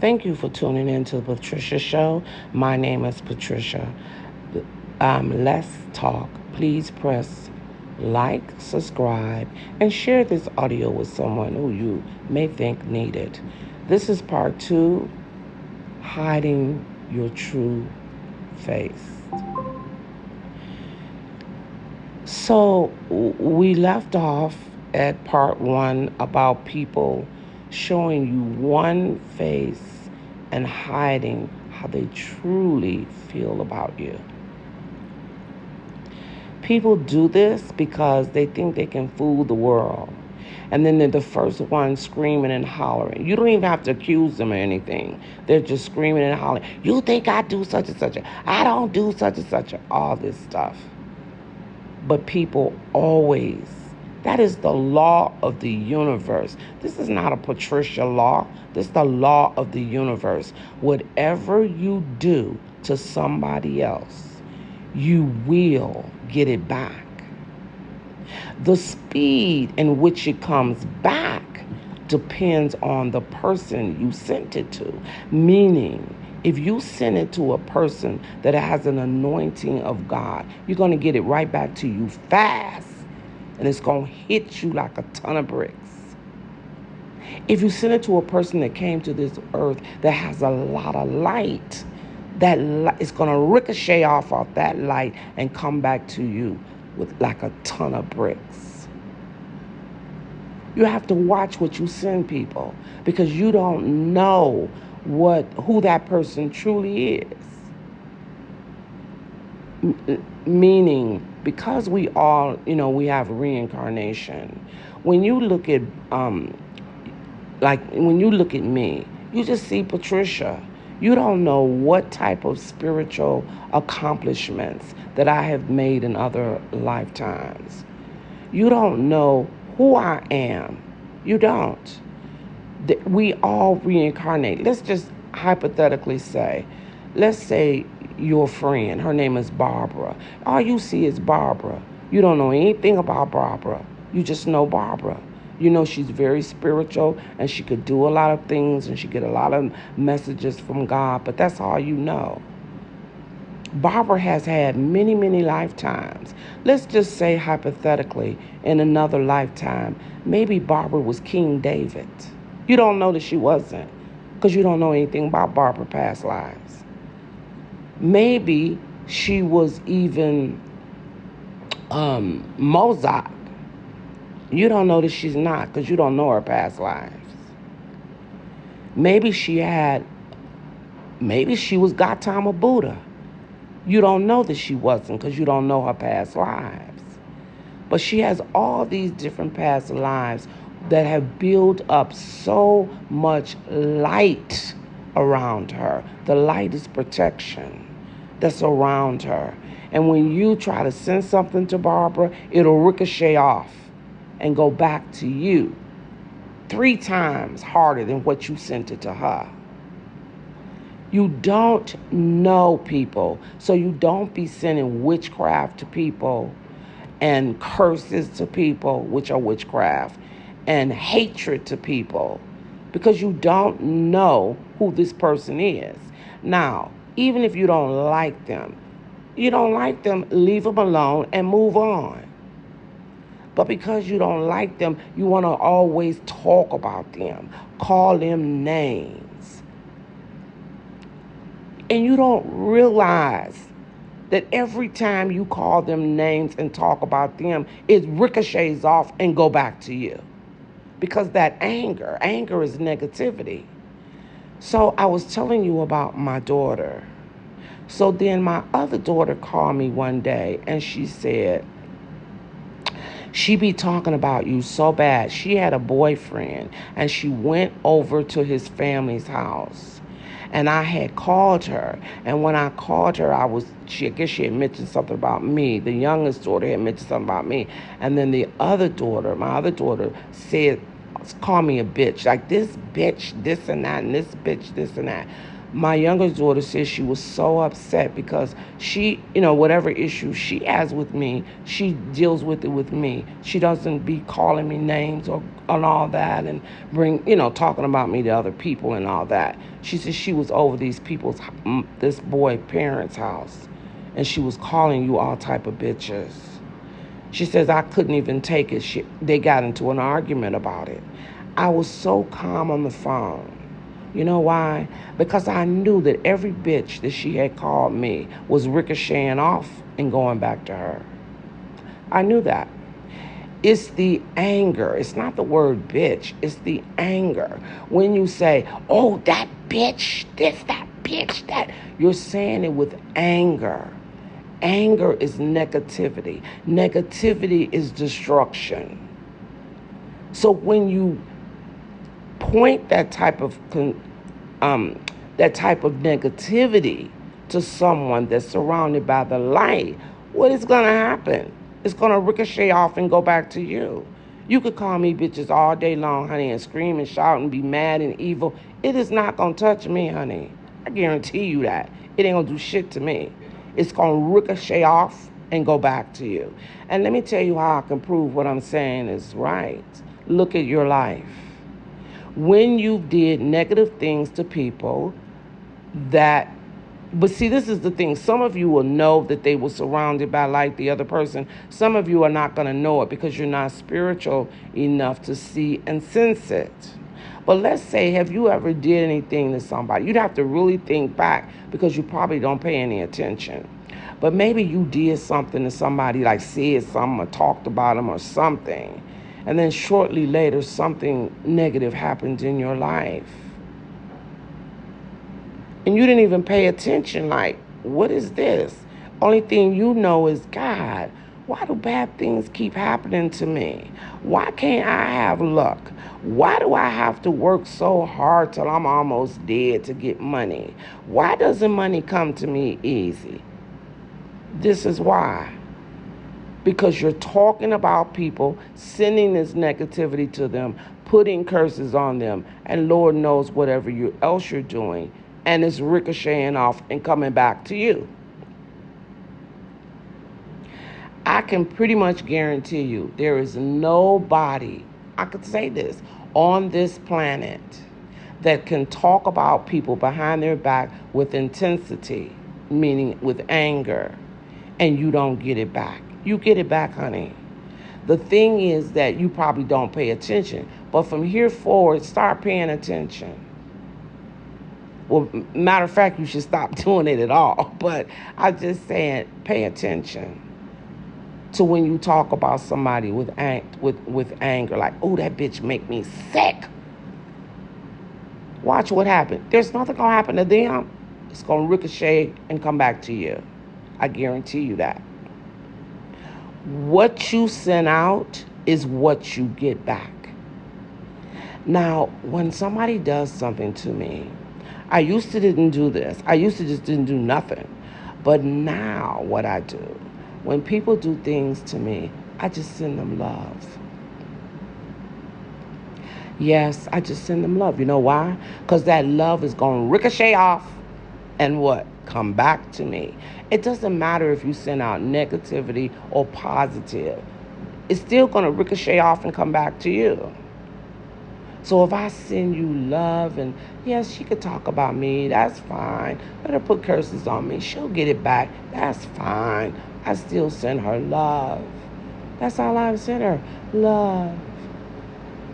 Thank you for tuning in to the Patricia Show. My name is Patricia. Let's talk. Please press like, subscribe, and share this audio with someone who you may think need it. This is part two, hiding your true face. So we left off at part one about people showing you one face and hiding how they truly feel about you. People do this because they think they can fool the world. And then they're the first one screaming and hollering. You don't even have to accuse them of anything. They're just screaming and hollering. You think I do such and such. I don't do such and such. All this stuff. But people always, that is the law of the universe. This is not a Patricia law. This is the law of the universe. Whatever you do to somebody else, you will get it back. The speed in which it comes back depends on the person you sent it to. Meaning, if you send it to a person that has an anointing of God, you're going to get it right back to you fast. And it's going to hit you like a ton of bricks. If you send it to a person that came to this earth that has a lot of light, that it's going to ricochet off that light and come back to you with like a ton of bricks. You have to watch what you send people because you don't know who that person truly is. Meaning, because we all, we have reincarnation. When you look at, when you look at me, you just see Patricia. You don't know what type of spiritual accomplishments that I have made in other lifetimes. You don't know who I am. You don't. We all reincarnate. Let's just hypothetically say, let's say your friend, her name is Barbara. All you see is Barbara. You don't know anything about Barbara. You just know Barbara. You know she's very spiritual and she could do a lot of things and she get a lot of messages from God, but that's all you know. Barbara has had many, many lifetimes. Let's just say hypothetically, in another lifetime, maybe Barbara was King David. You don't know that she wasn't because you don't know anything about Barbara's past lives. Maybe she was even Mozart. You don't know that she's not because you don't know her past lives. Maybe she was Gautama Buddha. You don't know that she wasn't because you don't know her past lives. But she has all these different past lives that have built up so much light around her. The light is protection that's around her. And when you try to send something to Barbara, it'll ricochet off and go back to you 3 times harder than what you sent it to her. You don't know people, so you don't be sending witchcraft to people and curses to people, which are witchcraft, and hatred to people because you don't know who this person is. Now, even if you don't like them, leave them alone and move on. But because you don't like them, you want to always talk about them, call them names. And you don't realize that every time you call them names and talk about them, it ricochets off and go back to you. Because that anger is negativity. So I was telling you about my daughter. So then my other daughter called me one day and she said, she be talking about you so bad. She had a boyfriend and she went over to his family's house. And I had called her. And when I called her, I guess she had mentioned something about me. The youngest daughter had mentioned something about me. And then my other daughter said, call me a bitch. Like, this bitch, this and that, and this bitch, this and that. My youngest daughter said she was so upset because she, whatever issue she has with me, she deals with it with me. She doesn't be calling me names or and all that, and talking about me to other people and all that. She said she was over this boy parents' house, and she was calling you all type of bitches. She says I couldn't even take it. They got into an argument about it. I was so calm on the phone. You know why? Because I knew that every bitch that she had called me was ricocheting off and going back to her. I knew that. It's the anger. It's not the word bitch. It's the anger. When you say, oh, that bitch, this, that bitch, that, you're saying it with anger. Anger is negativity. Negativity is destruction. So when you point that type of negativity to someone that's surrounded by the light, what is going to happen? It's going to ricochet off and go back to you. You could call me bitches all day long, honey, and scream and shout and be mad and evil. It is not going to touch me, honey. I guarantee you that. It ain't going to do shit to me. It's going to ricochet off and go back to you. And let me tell you how I can prove what I'm saying is right. Look at your life. When you did negative things to people but see, this is the thing. Some of you will know that they were surrounded by light, the other person. Some of you are not going to know it because you're not spiritual enough to see and sense it. But let's say, have you ever did anything to somebody? You'd have to really think back because you probably don't pay any attention. But maybe you did something to somebody, like said something or talked about them or something. And then shortly later, something negative happened in your life. And you didn't even pay attention, like, what is this? Only thing you know is, God, why do bad things keep happening to me? Why can't I have luck? Why do I have to work so hard till I'm almost dead to get money? Why doesn't money come to me easy? This is why. Because you're talking about people, sending this negativity to them, putting curses on them, and Lord knows whatever else you're doing, and it's ricocheting off and coming back to you. I can pretty much guarantee you there is nobody, I could say this, on this planet that can talk about people behind their back with intensity, meaning with anger, and you don't get it back. You get it back, honey. The thing is that you probably don't pay attention, but from here forward, start paying attention. Well, matter of fact, you should stop doing it at all. But I'm just saying, pay attention to when you talk about somebody with anger, like, oh, that bitch make me sick. Watch what happens. There's nothing gonna happen to them. It's gonna ricochet and come back to you. I guarantee you that. What you send out is what you get back. Now, when somebody does something to me, I used to didn't do this. I used to just didn't do nothing. But now what I do, when people do things to me, I just send them love. Yes, I just send them love. You know why? Because that love is going to ricochet off and what? Come back to me. It doesn't matter if you send out negativity or positive. It's still going to ricochet off and come back to you. So if I send you love, and yes, she could talk about me, that's fine. Let her put curses on me. She'll get it back. That's fine. I still send her love. That's all I send her, love.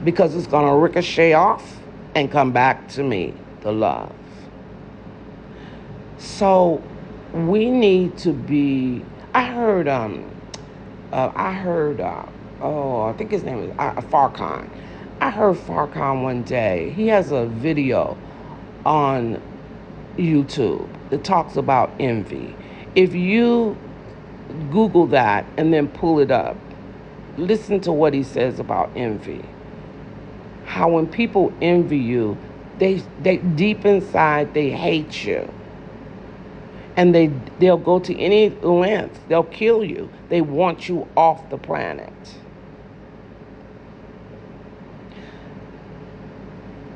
Because it's going to ricochet off and come back to me, the love. So we need to be, I think his name is Farrakhan. I heard Farrakhan one day. He has a video on YouTube that talks about envy. If you Google that and then pull it up, listen to what he says about envy. How when people envy you, they deep inside, they hate you. And they'll go to any length. They'll kill you. They want you off the planet.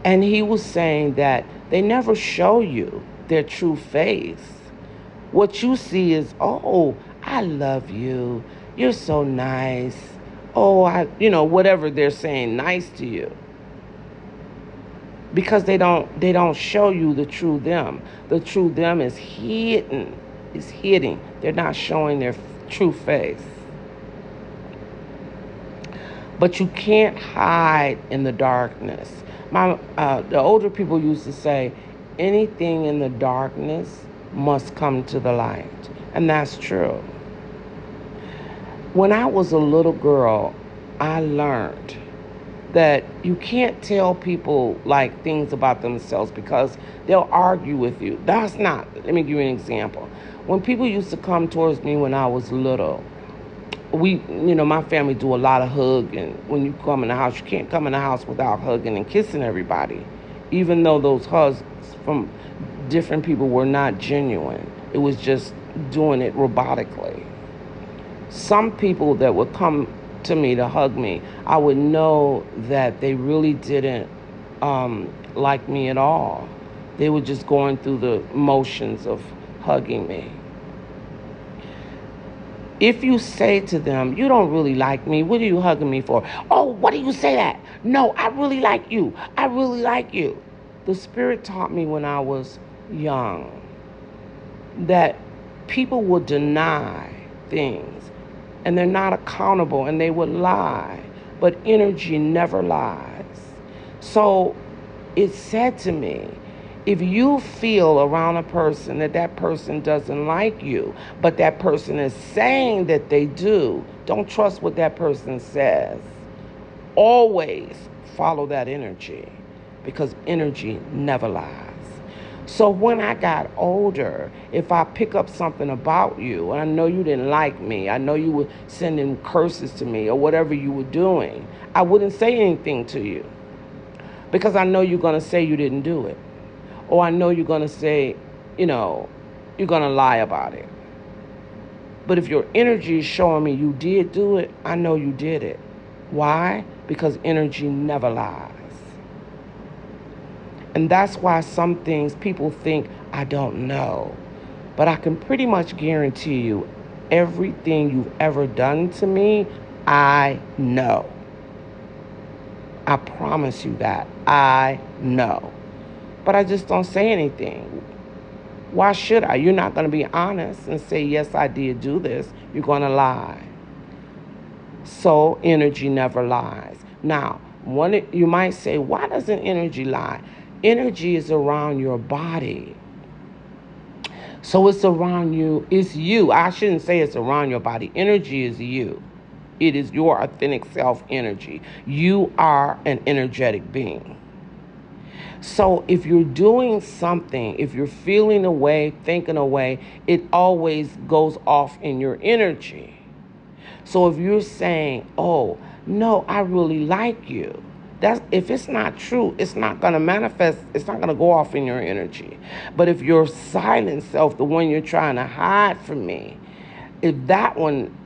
And he was saying that they never show you their true face. What you see is, oh, I love you. You're so nice. oh, whatever they're saying nice to you, because they don't show you the true them. The true them is hidden. Is hidden. They're not showing their true face. But you can't hide in the darkness. The older people used to say, anything in the darkness must come to the light, and that's true. When I was a little girl, I learned that you can't tell people like things about themselves because they'll argue with you. That's not. Let me give you an example. When people used to come towards me when I was little, my family do a lot of hugging. When you come in the house, you can't come in the house without hugging and kissing everybody, even though those hugs from different people were not genuine. It was just doing it robotically. Some people that would come to me to hug me, I would know that they really didn't like me at all. They were just going through the motions of hugging me. If you say to them, you don't really like me, what are you hugging me for? Oh, what do you say that? No, I really like you. I really like you. The Spirit taught me when I was young that people will deny things and they're not accountable and they would lie, but energy never lies. So it said to me, if you feel around a person that person doesn't like you, but that person is saying that they do, don't trust what that person says. Always follow that energy, because energy never lies. So when I got older, if I pick up something about you, and I know you didn't like me, I know you were sending curses to me or whatever you were doing, I wouldn't say anything to you, because I know you're going to say you didn't do it. Or I know you're going to say, you're going to lie about it. But if your energy is showing me you did do it, I know you did it. Why? Because energy never lies. And that's why some things people think I don't know. But I can pretty much guarantee you everything you've ever done to me, I know. I promise you that. I know. But I just don't say anything. Why should I? You're not going to be honest and say, yes, I did do this. You're going to lie. So energy never lies. Now, you might say, why doesn't energy lie? Energy is around your body. So it's around you. It's you. I shouldn't say it's around your body. Energy is you. It is your authentic self energy. You are an energetic being. So if you're doing something, if you're feeling a way, thinking a way, it always goes off in your energy. So if you're saying, oh, no, I really like you, if it's not true, it's not going to manifest, it's not going to go off in your energy. But if your silent self, the one you're trying to hide from me, if that one,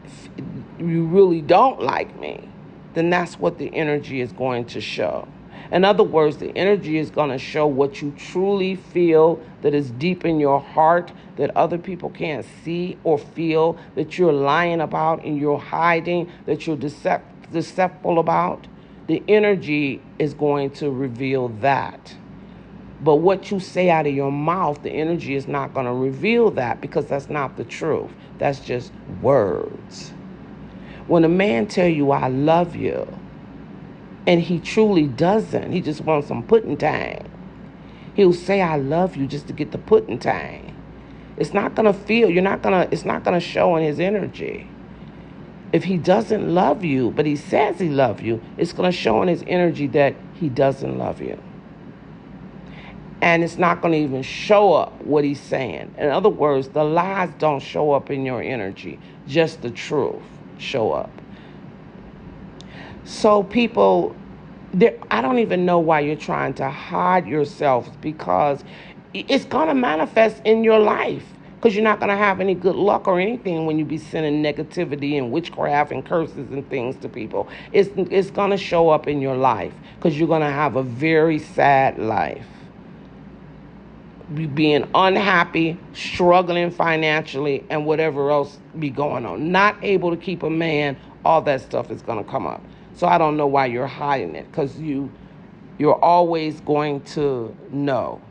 you really don't like me, then that's what the energy is going to show. In other words, the energy is going to show what you truly feel, that is deep in your heart, that other people can't see or feel, that you're lying about and you're hiding, that you're deceptive about. The energy is going to reveal that. But what you say out of your mouth, the energy is not going to reveal that, because that's not the truth. That's just words. When a man tell you, I love you, and he truly doesn't, he just wants some pudding time. He'll say, I love you, just to get the pudding time. It's not going to feel, it's not going to show in his energy. If he doesn't love you, but he says he loves you, it's going to show in his energy that he doesn't love you. And it's not going to even show up what he's saying. In other words, the lies don't show up in your energy. Just the truth show up. So people, I don't even know why you're trying to hide yourself, because it's going to manifest in your life, because you're not going to have any good luck or anything when you be sending negativity and witchcraft and curses and things to people. It's going to show up in your life, because you're going to have a very sad life. Being unhappy, struggling financially, and whatever else be going on. Not able to keep a man all that stuff is going to come up. So I don't know why you're hiding it, because you're always going to know.